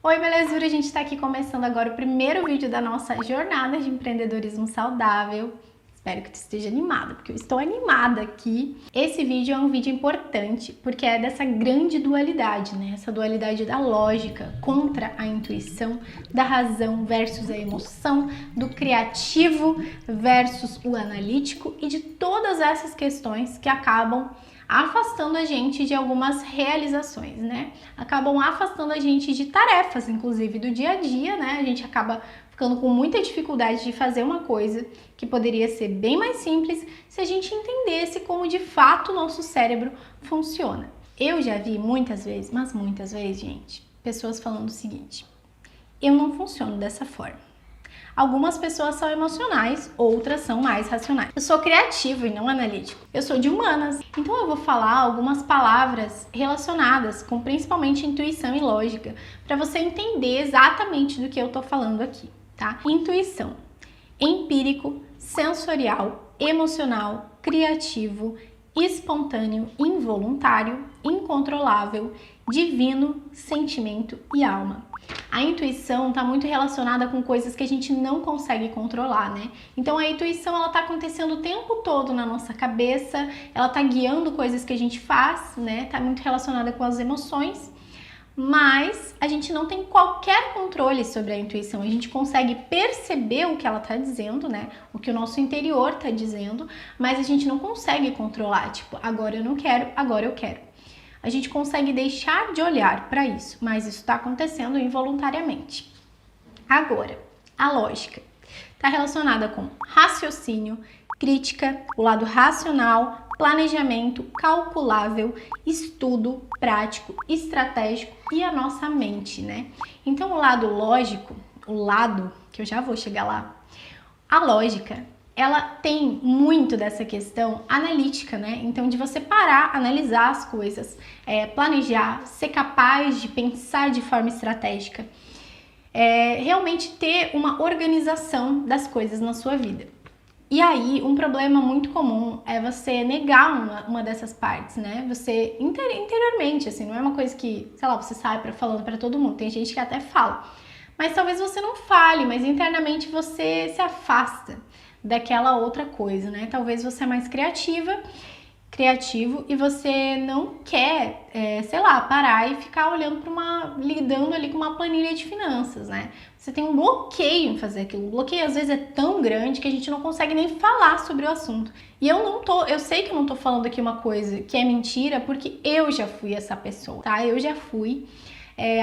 Oi, belezura! A gente está aqui começando agora o primeiro vídeo da nossa jornada de empreendedorismo saudável. Espero que tu esteja animada, porque eu estou animada aqui. Esse vídeo é um vídeo importante, porque é dessa grande dualidade, né? Essa dualidade da lógica contra a intuição, da razão versus a emoção, do criativo versus o analítico e de todas essas questões que acabam afastando a gente de algumas realizações, né? Acabam afastando a gente de tarefas, inclusive do dia a dia, né? A gente acaba ficando com muita dificuldade de fazer uma coisa que poderia ser bem mais simples se a gente entendesse como de fato o nosso cérebro funciona. Eu já vi muitas vezes, mas muitas vezes, gente, pessoas falando o seguinte: eu não funciono dessa forma. Algumas pessoas são emocionais, outras são mais racionais. Eu sou criativo e não analítico. Eu sou de humanas, então eu vou falar algumas palavras relacionadas com principalmente intuição e lógica, para você entender exatamente do que eu tô falando aqui, tá? Intuição: empírico, sensorial, emocional, criativo, espontâneo, involuntário, incontrolável, divino, sentimento e alma. A intuição está muito relacionada com coisas que a gente não consegue controlar, né? Então a intuição ela está acontecendo o tempo todo na nossa cabeça, ela está guiando coisas que a gente faz, né? Está muito relacionada com as emoções, mas a gente não tem qualquer controle sobre a intuição. A gente consegue perceber o que ela está dizendo, né? O que o nosso interior está dizendo, mas a gente não consegue controlar. Tipo, agora eu não quero, agora eu quero. A gente consegue deixar de olhar para isso, mas isso está acontecendo involuntariamente. Agora, a lógica está relacionada com raciocínio, crítica, o lado racional, planejamento, calculável, estudo, prático, estratégico e a nossa mente, né? Então, o lado lógico, o lado que eu já vou chegar lá, a lógica, ela tem muito dessa questão analítica, né? Então, de você parar, analisar as coisas, planejar, ser capaz de pensar de forma estratégica, realmente ter uma organização das coisas na sua vida. E aí, um problema muito comum é você negar uma dessas partes, né? Você interiormente, assim, não é uma coisa que, sei lá, você sai falando para todo mundo. Tem gente que até fala, mas talvez você não fale, mas internamente você se afasta daquela outra coisa, né? Talvez você é mais criativo e você não quer, sei lá, parar e ficar olhando para lidando ali com uma planilha de finanças, né? Você tem um bloqueio em fazer aquilo. O bloqueio às vezes é tão grande que a gente não consegue nem falar sobre o assunto. E eu sei que eu não tô falando aqui uma coisa que é mentira, porque eu já fui essa pessoa, tá? Eu já fui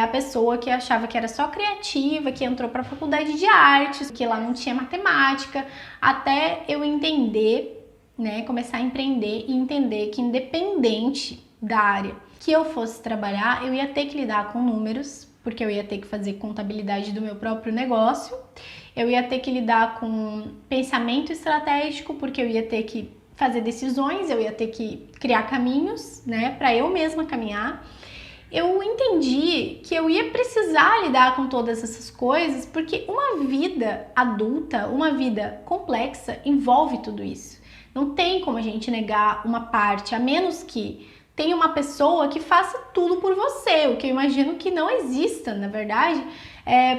a pessoa que achava que era só criativa, que entrou para a faculdade de artes, que lá não tinha matemática, até eu entender, né, começar a empreender e entender que independente da área que eu fosse trabalhar, eu ia ter que lidar com números, porque eu ia ter que fazer contabilidade do meu próprio negócio, eu ia ter que lidar com pensamento estratégico, porque eu ia ter que fazer decisões, eu ia ter que criar caminhos, né, para eu mesma caminhar. Eu entendi que eu ia precisar lidar com todas essas coisas, porque uma vida adulta, uma vida complexa, envolve tudo isso. Não tem como a gente negar uma parte, a menos que tenha uma pessoa que faça tudo por você, o que eu imagino que não exista, na verdade,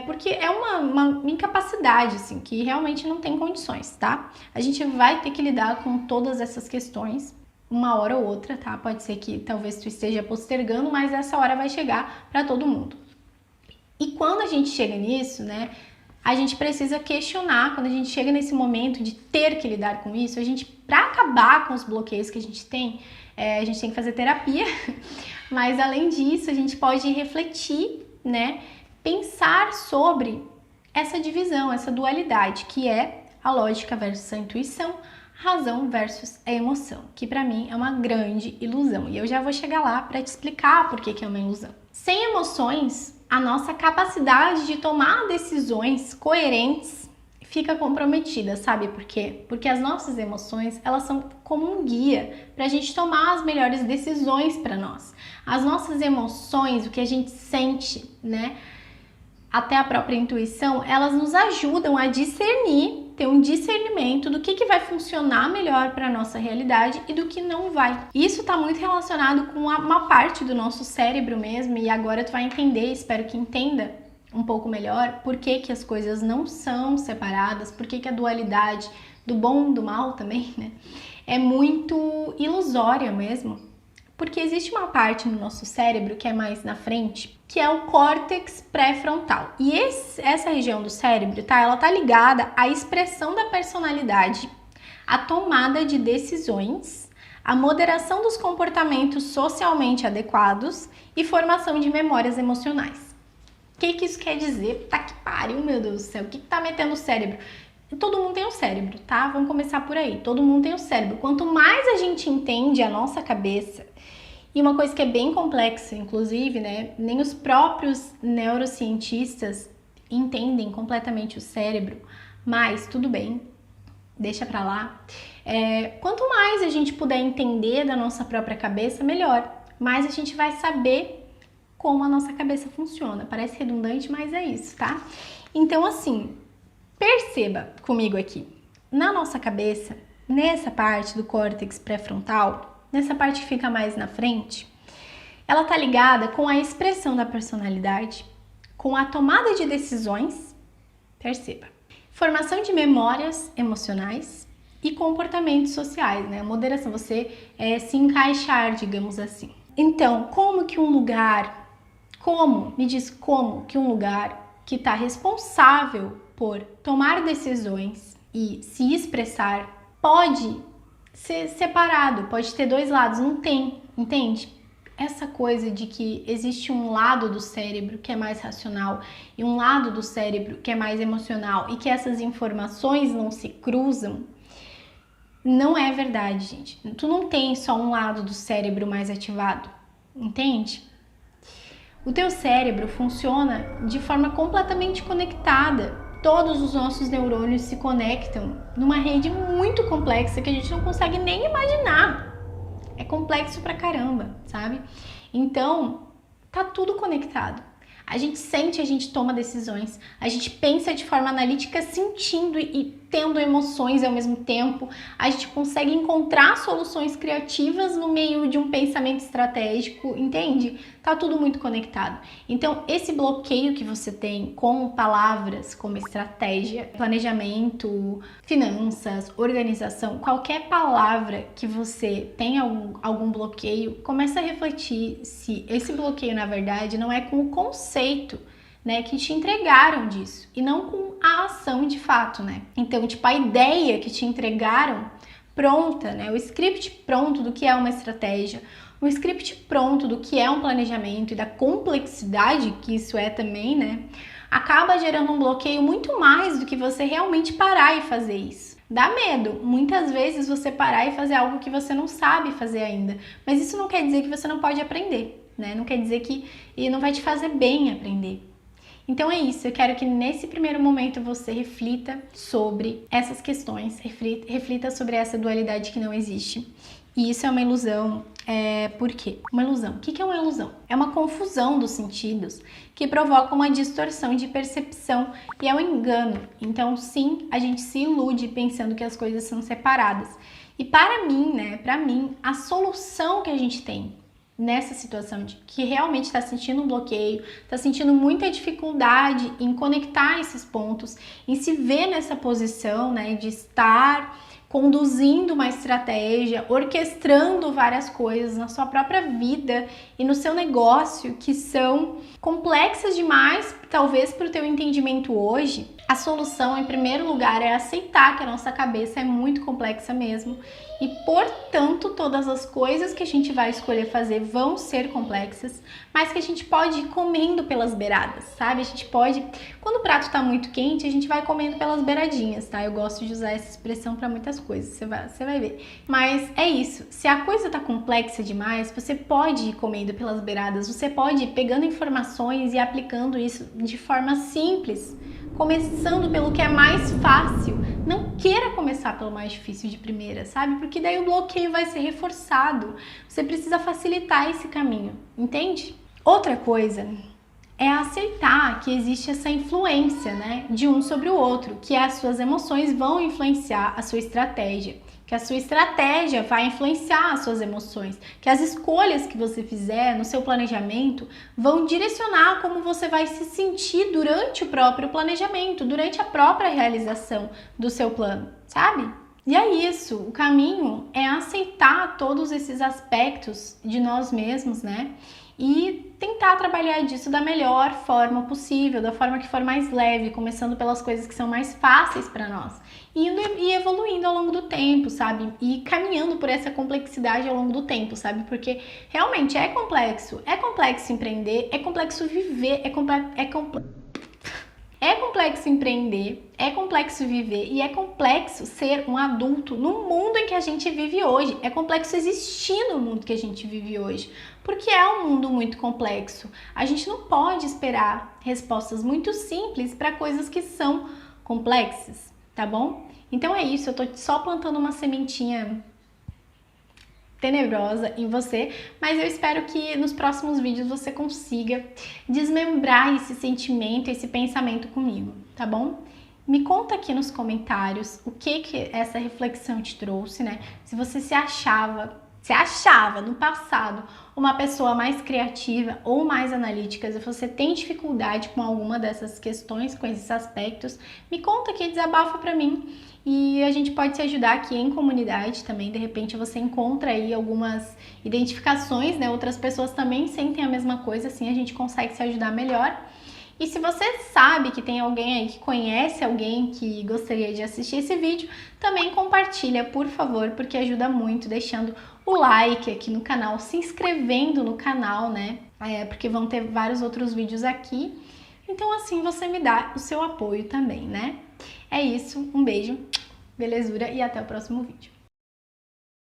porque é uma incapacidade, assim, que realmente não tem condições, tá? A gente vai ter que lidar com todas essas questões uma hora ou outra, tá? Pode ser que talvez tu esteja postergando, mas essa hora vai chegar para todo mundo. E quando a gente chega nisso, né, a gente precisa questionar, quando a gente chega nesse momento de ter que lidar com isso, para acabar com os bloqueios que a gente tem que fazer terapia, mas além disso, a gente pode refletir, né, pensar sobre essa divisão, essa dualidade, que é a lógica versus a intuição, razão versus a emoção, que para mim é uma grande ilusão. E eu já vou chegar lá para te explicar por que é uma ilusão. Sem emoções, a nossa capacidade de tomar decisões coerentes fica comprometida, sabe por quê? Porque as nossas emoções, elas são como um guia para a gente tomar as melhores decisões para nós. As nossas emoções, o que a gente sente, né? Até a própria intuição, elas nos ajudam a discernir, ter um discernimento do que vai funcionar melhor para a nossa realidade e do que não vai. Isso está muito relacionado com uma parte do nosso cérebro mesmo, e agora tu vai entender, espero que entenda, um pouco melhor por que que as coisas não são separadas, por que que a dualidade do bom e do mal também, né, é muito ilusória mesmo, porque existe uma parte no nosso cérebro que é mais na frente, que é o córtex pré-frontal. E essa região do cérebro, tá, ela tá ligada à expressão da personalidade, à tomada de decisões, à moderação dos comportamentos socialmente adequados e formação de memórias emocionais. O que isso quer dizer? Tá que pariu, meu Deus do céu. O que tá metendo o cérebro? Todo mundo tem um cérebro, tá? Vamos começar por aí. Todo mundo tem um cérebro. Quanto mais a gente entende a nossa cabeça, e uma coisa que é bem complexa, inclusive, né? Nem os próprios neurocientistas entendem completamente o cérebro, mas tudo bem, deixa pra lá. Quanto mais a gente puder entender da nossa própria cabeça, melhor. Mais a gente vai saber como a nossa cabeça funciona. Parece redundante, mas é isso, tá? Então, assim, perceba comigo aqui. Na nossa cabeça, nessa parte do córtex pré-frontal, nessa parte que fica mais na frente, ela tá ligada com a expressão da personalidade, com a tomada de decisões, perceba, formação de memórias emocionais e comportamentos sociais, né? Moderação, você se encaixar, digamos assim. Então, me diz como que um lugar que está responsável por tomar decisões e se expressar pode ser separado, pode ter dois lados, não tem, entende? Essa coisa de que existe um lado do cérebro que é mais racional e um lado do cérebro que é mais emocional e que essas informações não se cruzam, não é verdade, gente. Tu não tem só um lado do cérebro mais ativado, entende? O teu cérebro funciona de forma completamente conectada. Todos os nossos neurônios se conectam numa rede muito complexa que a gente não consegue nem imaginar. É complexo pra caramba, sabe? Então, tá tudo conectado. A gente sente, a gente toma decisões, a gente pensa de forma analítica, sentindo e tendo emoções ao mesmo tempo. A gente consegue encontrar soluções criativas no meio de um pensamento estratégico, entende? Tá tudo muito conectado. Então, esse bloqueio que você tem com palavras como estratégia, planejamento, finanças, organização, qualquer palavra que você tenha algum bloqueio, começa a refletir se esse bloqueio, na verdade, não é com o conceito, né, que te entregaram disso e não com a ação de fato, né? Então, tipo, a ideia que te entregaram pronta, né, o script pronto do que é uma estratégia, o script pronto do que é um planejamento e da complexidade que isso é também, né, acaba gerando um bloqueio muito mais do que você realmente parar e fazer isso. Dá medo, muitas vezes, você parar e fazer algo que você não sabe fazer ainda, mas isso não quer dizer que você não pode aprender, né? Não quer dizer que não vai te fazer bem aprender. Então é isso, eu quero que nesse primeiro momento você reflita sobre essas questões, reflita sobre essa dualidade que não existe. E isso é uma ilusão. Por quê? Uma ilusão. O que é uma ilusão? É uma confusão dos sentidos que provoca uma distorção de percepção e é um engano. Então, sim, a gente se ilude pensando que as coisas são separadas. E para mim, a solução que a gente tem nessa situação de que realmente está sentindo um bloqueio, está sentindo muita dificuldade em conectar esses pontos, em se ver nessa posição, né, de estar conduzindo uma estratégia, orquestrando várias coisas na sua própria vida e no seu negócio que são complexas demais, talvez para o teu entendimento hoje. A solução, em primeiro lugar, é aceitar que a nossa cabeça é muito complexa mesmo e, portanto, todas as coisas que a gente vai escolher fazer vão ser complexas, mas que a gente pode ir comendo pelas beiradas, sabe? A gente pode, quando o prato tá muito quente, a gente vai comendo pelas beiradinhas, tá? Eu gosto de usar essa expressão para muitas coisas, você vai ver. Mas é isso, se a coisa tá complexa demais, você pode ir comendo pelas beiradas, você pode ir pegando informações e aplicando isso de forma simples, começando pelo que é mais fácil. Não queira começar pelo mais difícil de primeira, sabe? Porque daí o bloqueio vai ser reforçado. Você precisa facilitar esse caminho, entende? Outra coisa é aceitar que existe essa influência, né, de um sobre o outro, que as suas emoções vão influenciar a sua estratégia, que a sua estratégia vai influenciar as suas emoções, que as escolhas que você fizer no seu planejamento vão direcionar como você vai se sentir durante o próprio planejamento, durante a própria realização do seu plano, sabe? E é isso, o caminho é aceitar todos esses aspectos de nós mesmos, né? E tentar trabalhar disso da melhor forma possível, da forma que for mais leve, começando pelas coisas que são mais fáceis para nós, indo e evoluindo ao longo do tempo, sabe? E caminhando por essa complexidade ao longo do tempo, sabe? Porque realmente é complexo empreender, é complexo viver, é complexo empreender, é complexo viver e é complexo ser um adulto no mundo em que a gente vive hoje. É complexo existir no mundo que a gente vive hoje, porque é um mundo muito complexo. A gente não pode esperar respostas muito simples para coisas que são complexas, tá bom? Então é isso, eu tô só plantando uma sementinha tenebrosa em você, mas eu espero que nos próximos vídeos você consiga desmembrar esse sentimento, esse pensamento comigo, tá bom? Me conta aqui nos comentários o que essa reflexão te trouxe, né? Se você se achava no passado uma pessoa mais criativa ou mais analítica, se você tem dificuldade com alguma dessas questões, com esses aspectos, me conta aqui, desabafa pra mim. E a gente pode se ajudar aqui em comunidade também, de repente você encontra aí algumas identificações, né? Outras pessoas também sentem a mesma coisa, assim a gente consegue se ajudar melhor. E se você sabe que tem alguém aí que conhece alguém que gostaria de assistir esse vídeo, também compartilha, por favor, porque ajuda muito, deixando o like aqui no canal, se inscrevendo no canal, né? Porque vão ter vários outros vídeos aqui. Então assim você me dá o seu apoio também, né? É isso, um beijo, belezura e até o próximo vídeo.